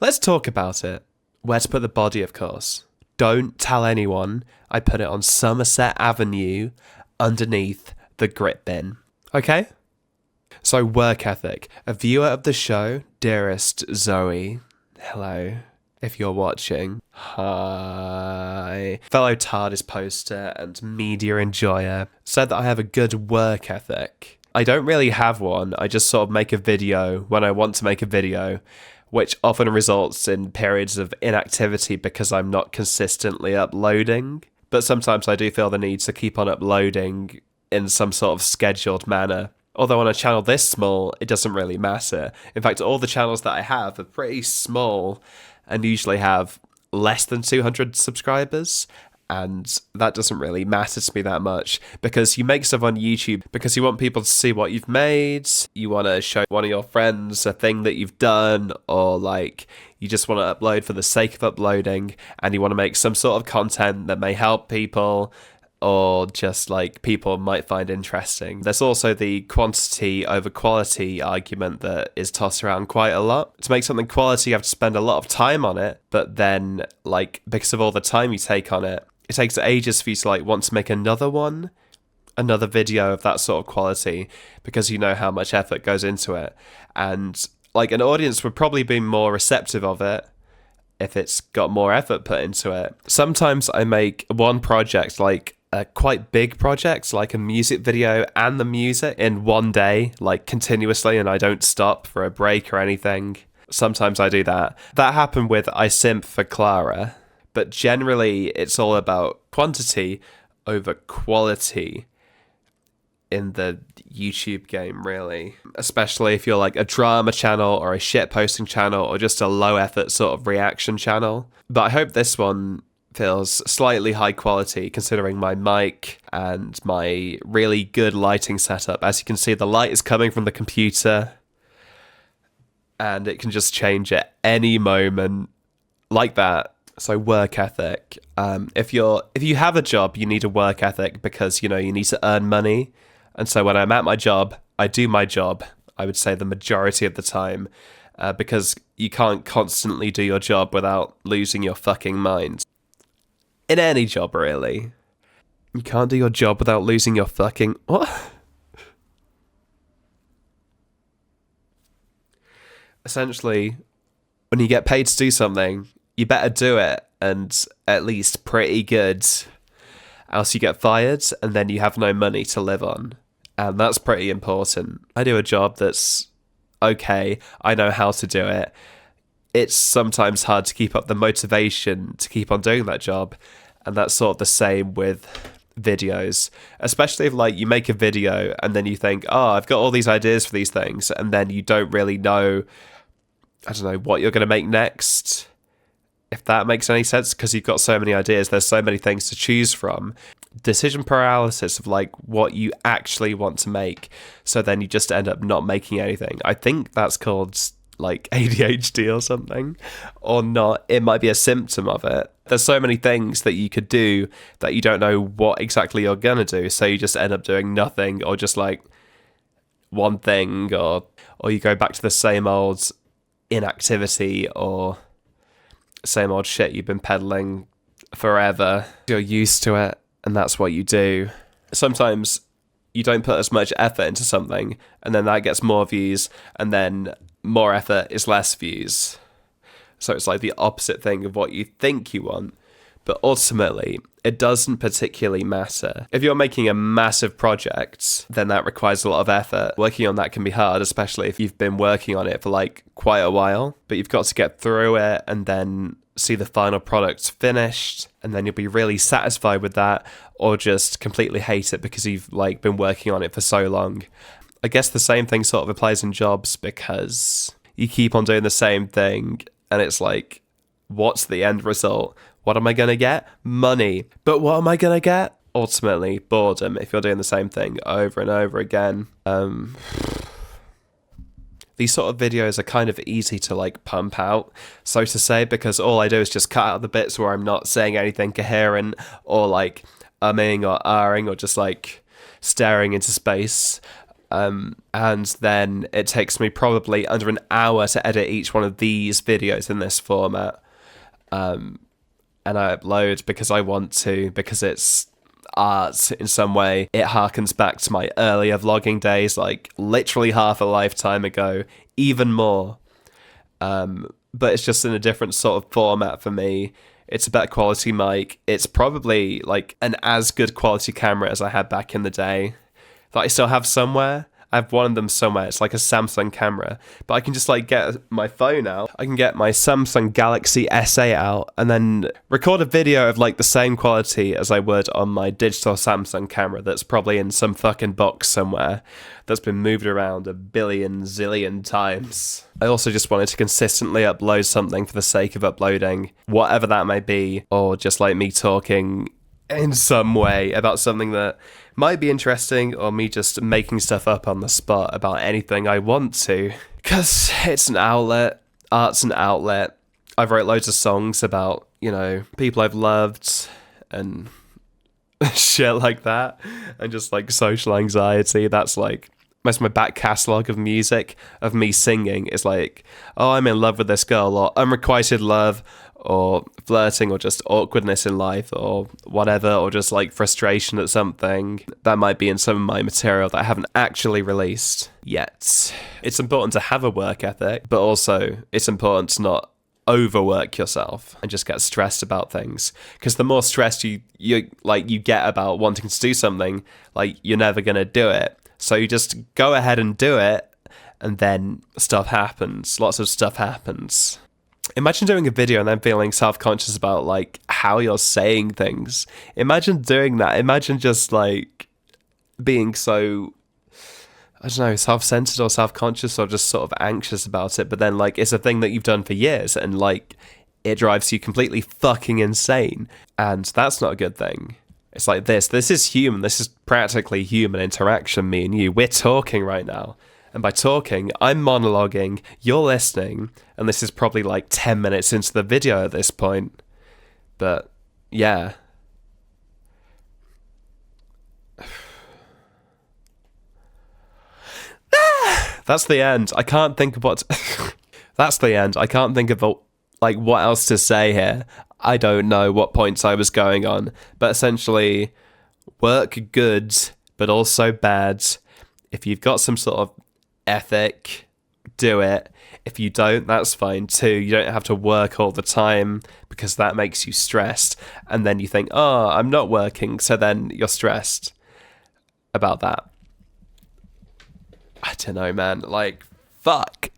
Let's talk about it. Where to put the body, of course. Don't tell anyone I put it on Somerset Avenue underneath the grit bin. Okay? So, work ethic. A viewer of the show, dearest Zoe. Hello. If you're watching. Hi. Fellow TARDIS poster and media enjoyer said that I have a good work ethic. I don't really have one. I just sort of make a video when I want to make a video, which often results in periods of inactivity because I'm not consistently uploading. But sometimes I do feel the need to keep on uploading in some sort of scheduled manner. Although on a channel this small, it doesn't really matter. In fact, all the channels that I have are pretty small and usually have less than 200 subscribers. And that doesn't really matter to me that much because you make stuff on YouTube because you want people to see what you've made. You want to show one of your friends a thing that you've done, or like you just want to upload for the sake of uploading, and you want to make some sort of content that may help people or just like people might find interesting. There's also the quantity over quality argument that is tossed around quite a lot. To make something quality, you have to spend a lot of time on it, but then like because of all the time you take on it, it takes ages for you to like want to make another video of that sort of quality because you know how much effort goes into it. And like an audience would probably be more receptive of it if it's got more effort put into it. Sometimes I make one project, like a quite big project, like a music video and the music in one day, like continuously, and I don't stop for a break or anything. Sometimes I do that. That happened with I Simp for Clara, but generally it's all about quantity over quality in the YouTube game, really. Especially if you're like a drama channel or a shit posting channel or just a low effort sort of reaction channel. But I hope this one feels slightly high quality considering my mic and my really good lighting setup. As you can see, the light is coming from the computer and it can just change at any moment like that. So work ethic. If you have a job, you need a work ethic because, you know, you need to earn money. And so when I'm at my job, I do my job, I would say the majority of the time, because you can't constantly do your job without losing your fucking mind. In any job, really. You can't do your job without losing your fucking... What? Essentially, when you get paid to do something, you better do it, and at least pretty good. Else you get fired, and then you have no money to live on. And that's pretty important. I do a job that's okay. I know how to do it. It's sometimes hard to keep up the motivation to keep on doing that job. And that's sort of the same with videos. Especially if like you make a video and then you think, oh, I've got all these ideas for these things. And then you don't really know, I don't know, what you're going to make next. If that makes any sense, because you've got so many ideas, there's so many things to choose from. Decision paralysis of like what you actually want to make. So then you just end up not making anything. I think that's called like ADHD or something, or not. It might be a symptom of it. There's so many things that you could do that you don't know what exactly you're gonna do. So you just end up doing nothing, or just like one thing, or you go back to the same old inactivity or same old shit you've been peddling forever. You're used to it, and that's what you do. Sometimes you don't put as much effort into something, and then that gets more views, and then more effort is less views. So it's like the opposite thing of what you think you want. But ultimately, it doesn't particularly matter. If you're making a massive project, then that requires a lot of effort. Working on that can be hard, especially if you've been working on it for like quite a while. But you've got to get through it and then see the final product finished, and then you'll be really satisfied with that, or just completely hate it because you've like been working on it for so long. I guess the same thing sort of applies in jobs because you keep on doing the same thing and it's like, what's the end result? What am I going to get? Money. But what am I going to get? Ultimately, boredom if you're doing the same thing over and over again. These sort of videos are kind of easy to like pump out, so to say, because all I do is just cut out the bits where I'm not saying anything coherent or like umming or ahhing or just like staring into space. And then it takes me probably under an hour to edit each one of these videos in this format. And I upload because I want to, because it's art in some way. It harkens back to my earlier vlogging days, like literally half a lifetime ago, even more. But it's just in a different sort of format for me. It's a better quality mic. It's probably like an as good quality camera as I had back in the day that I still have somewhere. I have one of them somewhere. It's like a Samsung camera, but I can just like get my phone out. I can get my Samsung Galaxy S8 out and then record a video of like the same quality as I would on my digital Samsung camera that's probably in some fucking box somewhere that's been moved around a billion zillion times. I also just wanted to consistently upload something for the sake of uploading, whatever that may be, or just like me talking in some way about something that might be interesting, or me just making stuff up on the spot about anything I want to. Because it's an outlet, art's an outlet. I've wrote loads of songs about, you know, people I've loved and shit like that, and just like social anxiety. That's like most of my back catalogue of music, of me singing, is like, oh, I'm in love with this girl, or unrequited love, or flirting, or just awkwardness in life, or whatever, or just like frustration at something. That might be in some of my material that I haven't actually released yet. It's important to have a work ethic, but also it's important to not overwork yourself and just get stressed about things, because the more stressed you get about wanting to do something, like you're never gonna do it. So you just go ahead and do it, and then stuff happens. Lots of stuff happens. Imagine doing a video and then feeling self-conscious about like how you're saying things. Imagine doing that. Imagine just like being so, I don't know, self-centered or self-conscious or just sort of anxious about it. But then like it's a thing that you've done for years and like it drives you completely fucking insane. And that's not a good thing. It's like this is human. This is practically human interaction, me and you. We're talking right now. And by talking, I'm monologuing, you're listening, and this is probably like 10 minutes into the video at this point. But, yeah. That's the end. I can't think of what... That's the end. I can't think of like what else to say here. I don't know what points I was going on. But essentially, work good, but also bad. If you've got some sort of ethic, do it. If you don't, that's fine too. You don't have to work all the time because that makes you stressed, and then you think, oh, I'm not working, so then you're stressed about that. I don't know, man. Like, fuck.